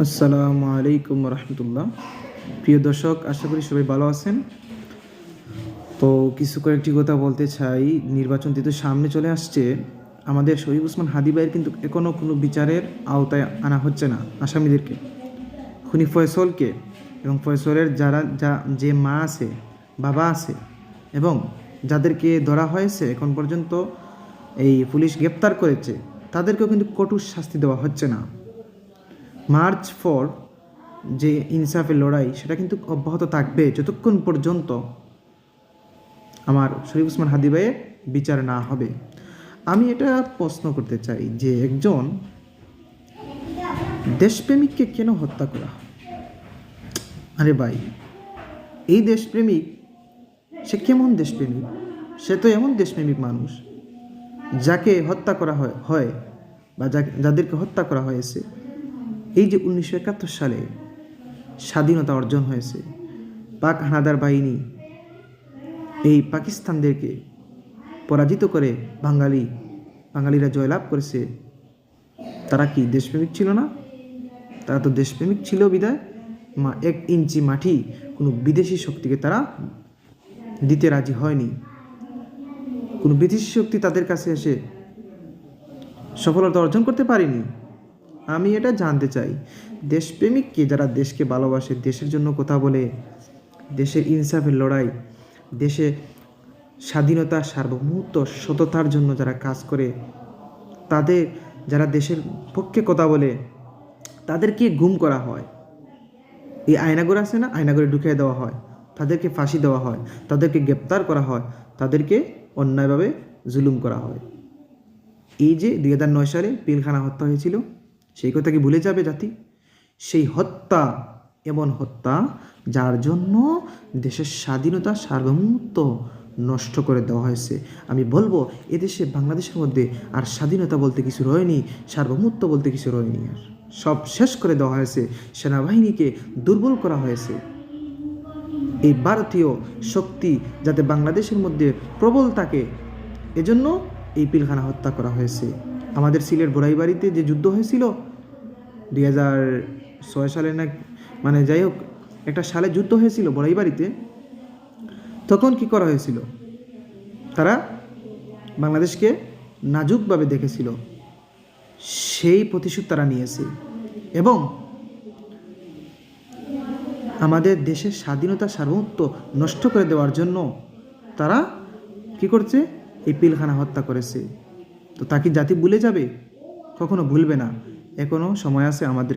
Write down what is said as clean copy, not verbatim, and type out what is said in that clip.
আসসালামু আলাইকুম রহমতুল্লাহ। প্রিয় দর্শক, আশা করি সবাই ভালো আছেন। তো কয়েকটি কথা বলতে চাই। নির্বাচন তো সামনে চলে আসছে। আমাদের শহীদ ওসমান হাদি ভাইয়ের কিন্তু এখনও কোনো বিচারের আওতায় আনা হচ্ছে না আসামিদেরকে। খুনি ফয়সলকে এবং ফয়সলের যে মা আছে, বাবা আছে এবং যাদেরকে ধরা হয়েছে এখন পর্যন্ত এই পুলিশ গ্রেপ্তার করেছে, তাদেরকেও কিন্তু কঠোর শাস্তি দেওয়া হচ্ছে না। মার্চ ফর যে ইনসাফের লড়াই, সেটা কিন্তু অব্যাহত থাকবে যতক্ষণ পর্যন্ত আমার শরীফ ওসমান হাদি ভাইয়ের বিচার না হবে। আমি এটা প্রশ্ন করতে চাই যে একজন দেশপ্রেমিককে কেন হত্যা করা? আরে ভাই, এই দেশপ্রেমিক সে কেমন দেশপ্রেমিক? সে তো এমন দেশপ্রেমিক মানুষ যাকে হত্যা করা হয় বা যাদেরকে হত্যা করা হয়েছে। এই যে 1971 সালে স্বাধীনতা অর্জন হয়েছে, পাক হানাদার বাহিনী এই পাকিস্তানদেরকে পরাজিত করে বাঙালিরা জয়লাভ করেছে। তারা কি দেশপ্রেমিক ছিল না? তারা তো দেশপ্রেমিক ছিল বিদায় 1 ইঞ্চি মাটি কোনো বিদেশি শক্তিকে তারা দিতে রাজি হয়নি। কোনো বিদেশি শক্তি তাদের কাছে এসে সফলতা অর্জন করতে পারেনি। আমি এটা জানতে চাই, দেশপ্রেমিককে যারা দেশকে ভালোবাসে, দেশের জন্য কথা বলে, দেশের ইনসাফের লড়াই, দেশে স্বাধীনতা, সার্বভৌমত্ব, সততার জন্য যারা কাজ করে, তাদের যারা দেশের পক্ষে কথা বলে, তাদেরকে গুম করা হয়। এই আয়নাঘর আছে না, আয়নাঘরে ঢুকিয়ে দেওয়া হয়, তাদেরকে ফাঁসি দেওয়া হয়, তাদেরকে গ্রেপ্তার করা হয়, তাদেরকে অন্যায়ভাবে জুলুম করা হয়। এই যে 2009 সালে পিলখানা হত্যা হয়েছিল, সেই কথা কি ভুলে যাবে জাতি? সেই হত্যা এমন হত্যা যার জন্য দেশের স্বাধীনতা, সার্বভৌমত্ব নষ্ট করে দেওয়া হয়েছে। আমি বলবো, এদেশে বাংলাদেশের মধ্যে আর স্বাধীনতা বলতে কিছু রয়নি, সার্বভৌমত্ব বলতে কিছু রয়নি। আর সব শেষ করে দেওয়া হয়েছে। সেনাবাহিনীকে দুর্বল করা হয়েছে। এই ভারতীয় শক্তি যাতে বাংলাদেশের মধ্যে প্রবল থাকে, এজন্য এই পিলখানা হত্যা করা হয়েছে। আমাদের সিলেট বোরাইবাড়িতে যে যুদ্ধ হয়েছিল 2006 সালে না, যাই হোক একটা সালে যুদ্ধ হয়েছিল বোরাইবাড়িতে, তখন কি করা হয়েছিল? তারা বাংলাদেশকে নাজুকভাবে দেখেছিল, সেই প্রতিশোধ তারা নিয়েছে এবং আমাদের দেশের স্বাধীনতা, সার্বভৌমত্ব নষ্ট করে দেওয়ার জন্য তারা কি করছে? এই পিলখানা হত্যা করেছে। তো তা কি জাতি ভুলে যাবে? কখনো ভুলবে না। এখনো সময় আছে আমাদের।